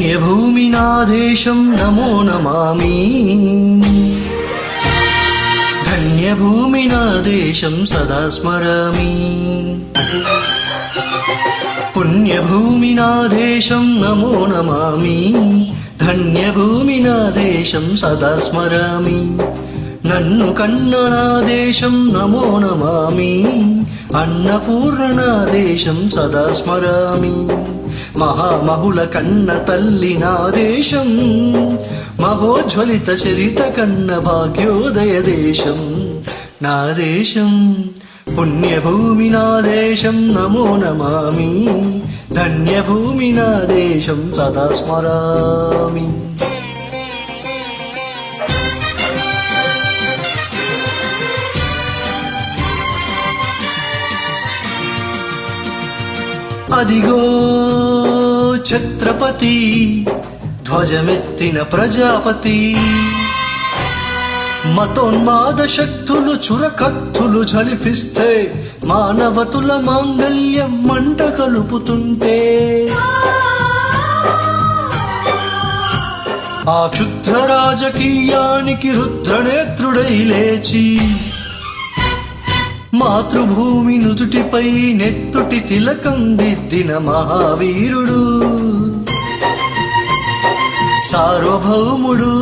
పుణ్యభూమి నా దేశం నమో నమామి. ధన్యభూమి నా దేశం సదా స్మరామి. పుణ్యభూమి నా దేశం నమో నమామి. ధన్యభూమి నా దేశం సదా స్మరామి. నన్ను కన్న నా దేశం నమో నమామి. అన్నపూర్ణ నా దేశం సదా స్మరామి. మహామహుల కన్న తల్లి నా దేశం. మహోజ్వలిత చరిత కన్న భాగ్యోదయ దేశం నా దేశం. పుణ్యభూమి నా దేశం నమో నమామి. ధన్యభూమి నా దేశం సదా స్మరామి. అదిగో ఛత్రపతి ధ్వజమెత్తిన ప్రజాపతి. మతోన్మాద శక్తులు చురకత్తులు జలిపిస్తే మానవతుల మాంగల్యం మంట కలుపుతుంటే ఆ క్షుద్ర రాజకీయానికి రుద్రనేత్రుడై లేచి మాతృభూమి నుదుటిపై నెత్తుటి తిలకం దిద్దిన మహావీరుడు సార్వభౌముడు.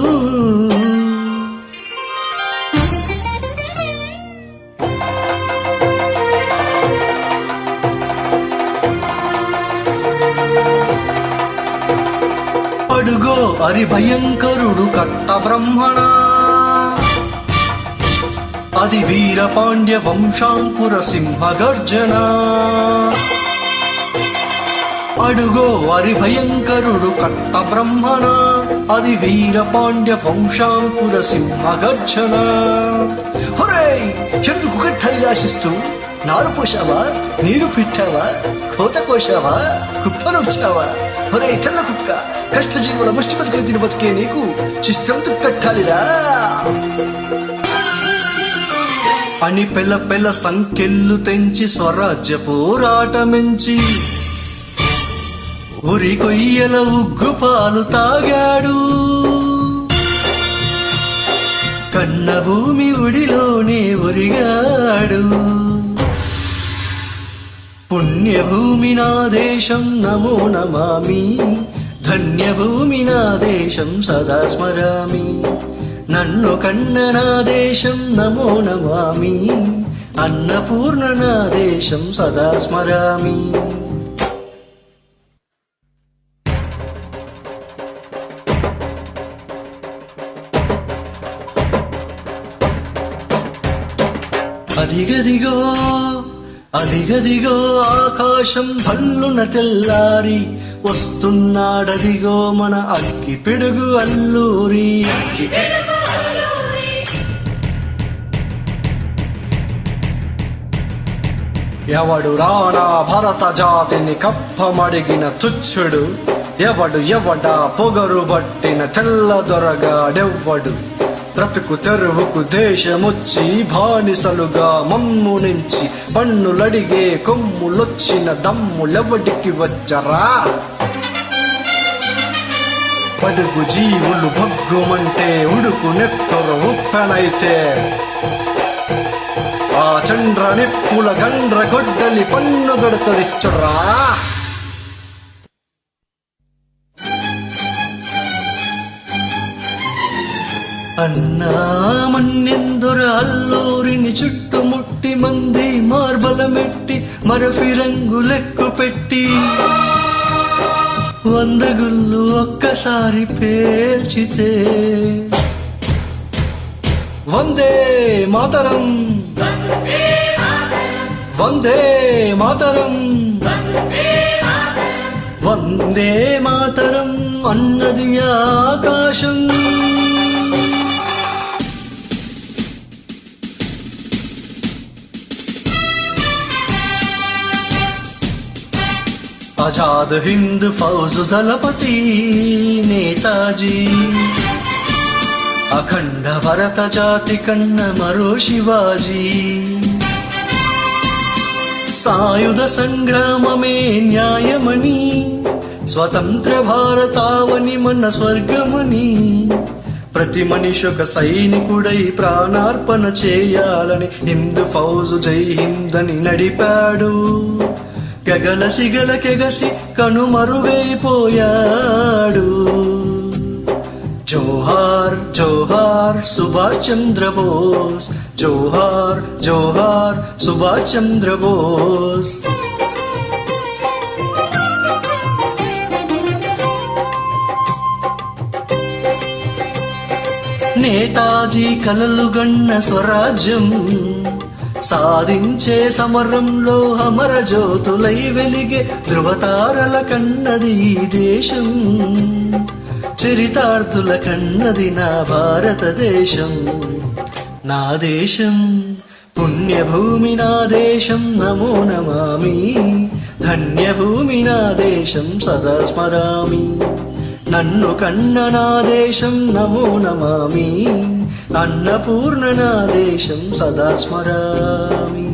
అడుగో హరిభయంకరుడు కట్ట బ్రహ్మణ. అది వీర పాండ్య వంశాంకుర సింహ గర్జన. అడుగో హరిభయంకరుడు కట్ట బ్రహ్మణ. అది వీర పాండ్య వంశాంకుర సింహ గర్జన. హొరే ఎందుకు కట్టల్లాశిస్తూ నారు పోసావా, నీరు పెట్టావా, కోత కోసావా, కుప్పనొచ్చావా? హొరే తెల్ల కుక్క, కష్టజీవుల ముష్టి బతుకులు తిని బతికే నీకు చిస్తంతు కట్టాలిరా అని పెళ్ళ పెళ్ళ సంకెళ్ళు తెంచి స్వరాజ్య పోరాటమెంచి ఉరి కొయ్యల ఉగ్గు పాలు తాగాడు. కన్న భూమి ఉడిలోనే ఒరిగాడు. పుణ్యభూమి నా దేశం నమో నమామి. ధన్యభూమి నా దేశం సదా స్మరామి. నన్ను కన్న నా దేశం నమో నమామి. అన్నపూర్ణ నా దేశం సదా స్మరామి. అదిగదిగో అదిగదిగో ఆకాశం భల్లున తెల్లారి వస్తున్నాడదిగో మన అగ్గి పిడుగు అల్లూరి. ఎవడు రానా భరత జాతిని కప్పమడిగిన తుచ్చుడు. ఎవడు ఎవడా పొగరు బట్టిన తెల్ల దొరగాడెవ్వడు. బ్రతుకు తెరువుకు దేశమొచ్చి బానిసలుగా మమ్ము నుంచి పన్నులడిగే కొమ్ములొచ్చిన దమ్ములెవడికి వచ్చరా? పడుగు జీవులు భగ్గుమంటే ఉడుకు నెత్తరు ఉప్పెనైతే ఆ చండ్ర నిప్పుల గండ్ర గొడ్డలి పన్ను గడతదిచ్చురా. అన్నా మన్నెందొర అల్లూరిని చుట్టుముట్టి మంది మార్బలమెట్టి మరఫి రంగులెక్కు పెట్టి 100 గుళ్ళు ఒక్కసారి పేల్చితే వందే మాతరం వందే మాతరం వందే మాతరం అన్నది ఆకాశం. ఆజాద్ హింద్ ఫౌజ్ దళపతి నేతాజీ, అఖండ భరత జాతి కన్న మరో శివాజీ. సాయుధ సంగ్రామమే న్యాయమని స్వతంత్ర భారతావని మన స్వర్గమని, ప్రతి మనిషి ఒక సైనికుడై ప్రాణార్పణ చేయాలని హిందూ ఫౌజు జై హింద్ అని నడిపాడు. కెగసి కనుమరుగైపోయాడు. జోహార్ జోహార్ సుభాష్ చంద్ర బోస్, జోహార్ జోహార్ సుభాష్ చంద్ర బోస్. నేతాజీ కలలుగన్న స్వరాజ్యం సాధించే సమరంలో అమర జ్యోతులై వెలిగే ధృవతారల కన్నది ఈ దేశం. చరితార్థుల కన్నది నా భారతదేశం. నా దేశం పుణ్యభూమి, నా దేశం నమో నమామి. ధన్యభూమి నా దేశం సదా స్మరామి. నన్ను కన్న నా దేశం నమో నమామి. అన్నపూర్ణ నా దేశం సదా స్మరామి.